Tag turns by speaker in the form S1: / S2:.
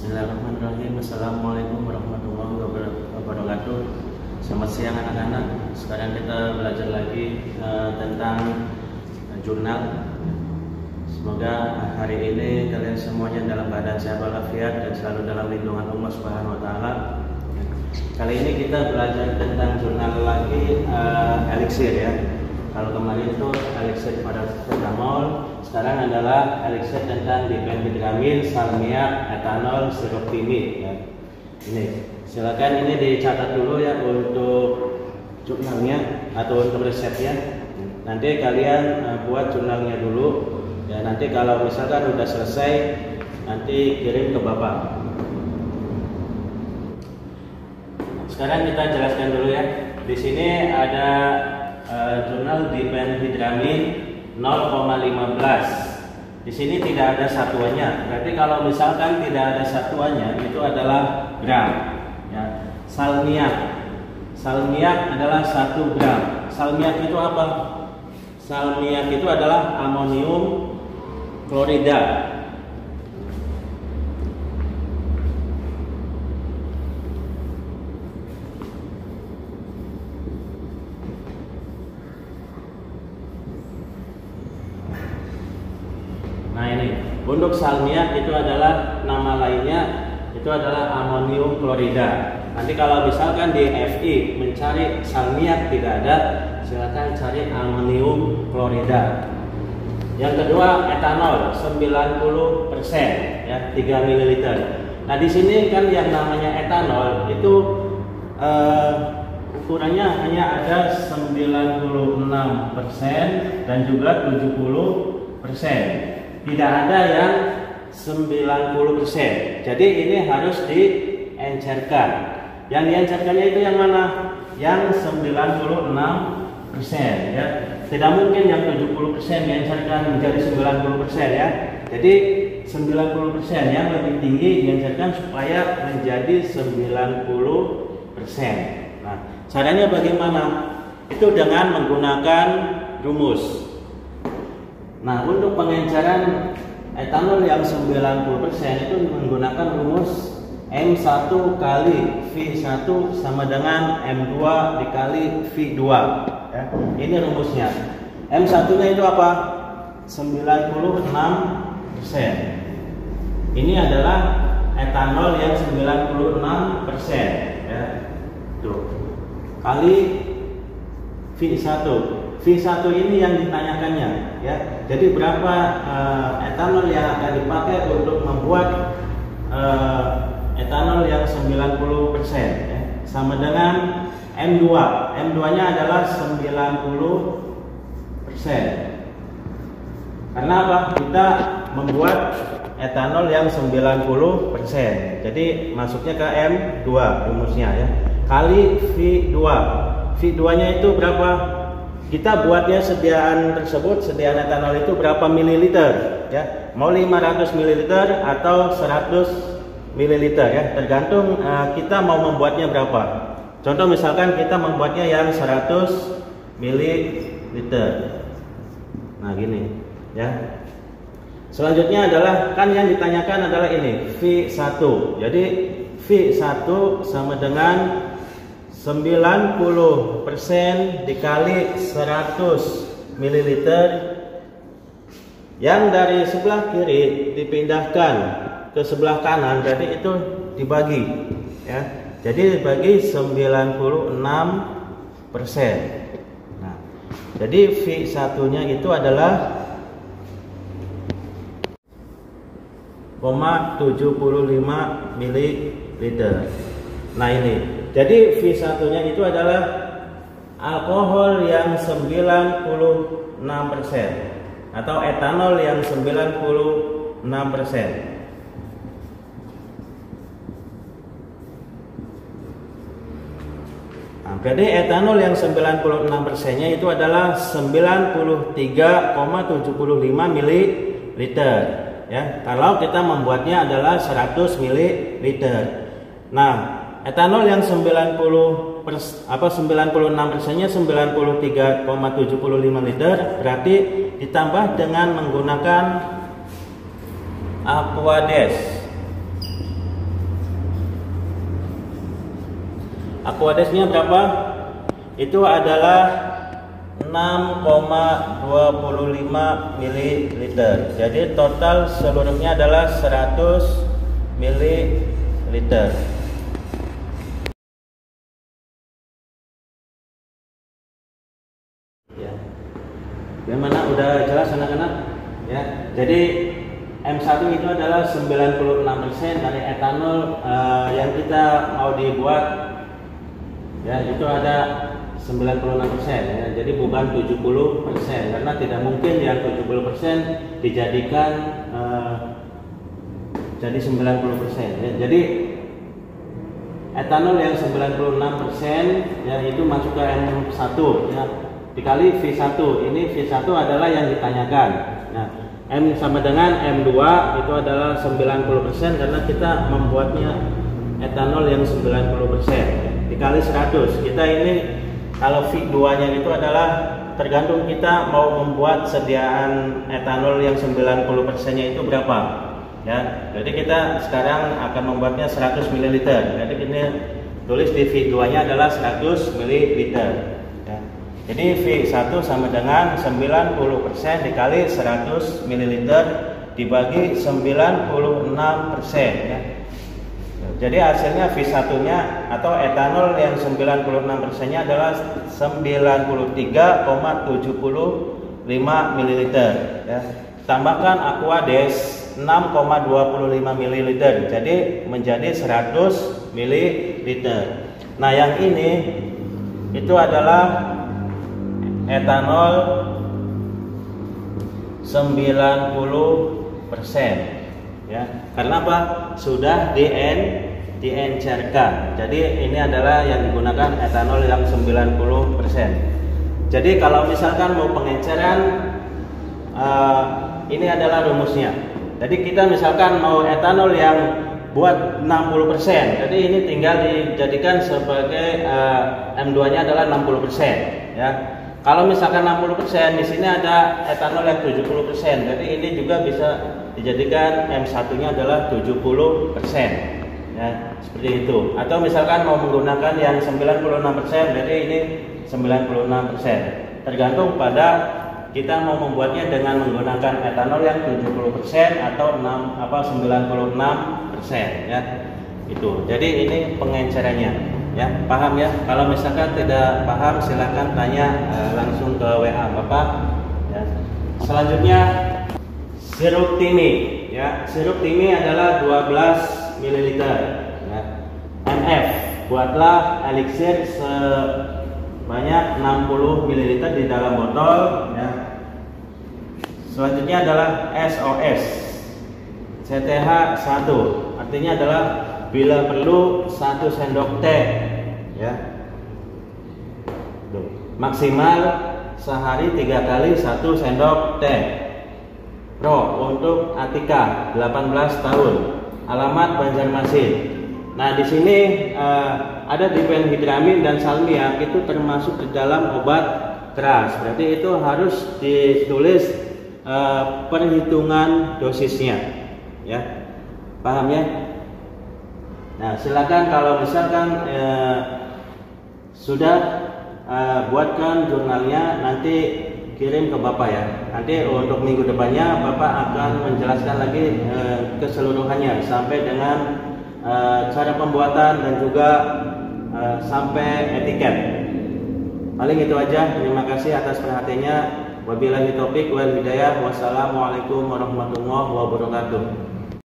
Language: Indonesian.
S1: Bismillahirrahmanirrahim. Assalamualaikum warahmatullahi wabarakatuh. Selamat siang anak-anak. Sekarang kita belajar lagi tentang jurnal. Semoga hari ini kalian semuanya dalam keadaan sehat walafiat dan selalu dalam lindungan Allah Subhanahu wa taala. Kali ini kita belajar tentang jurnal lagi elixir ya. Kalau kemarin itu elixir pada etanol, sekarang adalah elixir tentang diphenhydramine, salmiak, etanol, sirup timik ya. Ini silakan ini dicatat dulu ya untuk jurnalnya atau untuk resepnya. Nanti kalian buat jurnalnya dulu ya. Nanti kalau misalkan udah selesai, nanti kirim ke Bapak. Sekarang kita jelaskan dulu ya. Di sini ada jurnal diphenhydramine 0,15. Di sini tidak ada satuannya. Berarti kalau misalkan tidak ada satuannya, itu adalah gram. Ya. Salmiak adalah 1 gram. Salmiak itu apa? Salmiak itu adalah amonium klorida. Nah ini untuk salmiak itu adalah nama lainnya, itu adalah amonium klorida. Nanti kalau misalkan di FI mencari salmiak tidak ada, silakan cari amonium klorida. Yang kedua etanol 90% ya 3 ml. Nah di sini kan yang namanya etanol itu ukurannya hanya ada 96% dan juga 70%. Tidak ada yang 90%. Jadi ini harus diencerkan. Yang diencerkannya itu yang mana? Yang 96% ya. Tidak mungkin yang 70% diencerkan menjadi 90% ya. Jadi 90% yang lebih tinggi diencerkan supaya menjadi 90%. Nah, caranya bagaimana? Itu dengan menggunakan rumus. Nah, untuk pengenceran etanol yang 90% itu menggunakan rumus M1 kali V1 sama dengan M2 dikali V2 ya. Ini rumusnya. M1 nya itu apa? 96%. Ini adalah etanol yang 96% ya. Tuh. Kali V1. V1 ini yang ditanyakannya ya. Jadi berapa etanol yang akan dipakai untuk membuat etanol yang 90% ya. Sama dengan M2. M2-nya adalah 90%. Karena apa? Kita membuat etanol yang 90%. Jadi masuknya ke M2 rumusnya ya. Kali V2. V2-nya itu berapa? Kita buatnya sediaan tersebut, sediaan etanol itu berapa mililiter ya? Mau 500 mililiter atau 100 mililiter ya, tergantung kita mau membuatnya berapa. Contoh misalkan kita membuatnya yang 100 mililiter. Nah gini ya. Selanjutnya adalah kan yang ditanyakan adalah ini V1. Jadi V1 sama dengan 90% dikali 100 ml. Yang dari sebelah kiri dipindahkan ke sebelah kanan, berarti itu dibagi ya. Jadi dibagi 96%. Nah, jadi V1-nya itu adalah 0,75 ml. Nah ini. Jadi V1-nya itu adalah alkohol yang 96% atau etanol yang 96%. Nah, berarti etanol yang 96%-nya itu adalah 93,75 ml ya. Kalau kita membuatnya adalah 100 ml. Nah, etanol yang 96%-nya 93,75 liter berarti ditambah dengan menggunakan Aquades Aquadesnya berapa? Itu adalah 6,25 ml. Jadi total seluruhnya adalah 100 ml. Ya. Bagaimana? Udah jelas anak-anak? Ya. Jadi M1 itu adalah 96% dari etanol yang kita mau dibuat. Ya, itu ada 96% ya. Jadi bukan 70%, karena tidak mungkin yang 70% dijadikan jadi 90% ya. Jadi etanol yang 96% ya itu masuk ke M1 ya, dikali V1. Ini V1 adalah yang ditanyakan. Nah, M sama dengan M2 itu adalah 90% karena kita membuatnya etanol yang 90% dikali 100. Kita ini kalau V2 nya itu adalah tergantung kita mau membuat sediaan etanol yang 90% nya itu berapa ya. Jadi kita sekarang akan membuatnya 100 ml. Jadi ini tulis di V2 nya adalah 100 ml ya. Jadi V1 sama dengan 90% dikali 100 ml dibagi 96% ya. Jadi hasilnya V1 nya atau etanol yang 96% nya adalah 93,75 ml ya. Tambahkan Aquades 6,25 ml, jadi menjadi 100 ml. Nah, yang ini itu adalah etanol 90% ya. Karena apa? Sudah diencerkan. Jadi ini adalah yang digunakan etanol yang 90%. Jadi kalau misalkan mau pengenceran, ini adalah rumusnya. Jadi kita misalkan mau etanol yang buat 60%, jadi ini tinggal dijadikan sebagai M2 nya adalah 60% ya. Kalau misalkan 60%, di sini ada etanol yang 70%, jadi ini juga bisa dijadikan M1 nya adalah 70% ya, seperti itu. Atau misalkan mau menggunakan yang 96%, jadi ini 96%, tergantung pada kita mau membuatnya dengan menggunakan etanol yang 70% atau 96% ya. Itu. Jadi ini pengencerannya ya. Paham ya? Kalau misalkan tidak paham silahkan tanya langsung ke WA Bapak ya. Selanjutnya sirup timih ya. Sirup timih adalah 12 ml ya. MF, buatlah eliksir sebanyak 60 ml di dalam botol ya. Selanjutnya adalah SOS CTH 1, artinya adalah bila perlu 1 sendok teh ya. Maksimal sehari 3 kali 1 sendok teh. Pro untuk Atika 18 tahun, alamat Banjarmasin. Nah, di sini ada diphenhidramin dan salmiak itu termasuk di dalam obat keras. Berarti itu harus ditulis perhitungan dosisnya ya. Paham ya? Nah, silakan kalau misalkan sudah buatkan jurnalnya, nanti kirim ke Bapak ya. Nanti untuk minggu depannya Bapak akan menjelaskan lagi keseluruhannya sampai dengan cara pembuatan dan juga sampai etiket. Paling itu aja. Terima kasih atas perhatiannya. Wabillahi taufik wal hidayah. Wassalamualaikum warahmatullahi wabarakatuh.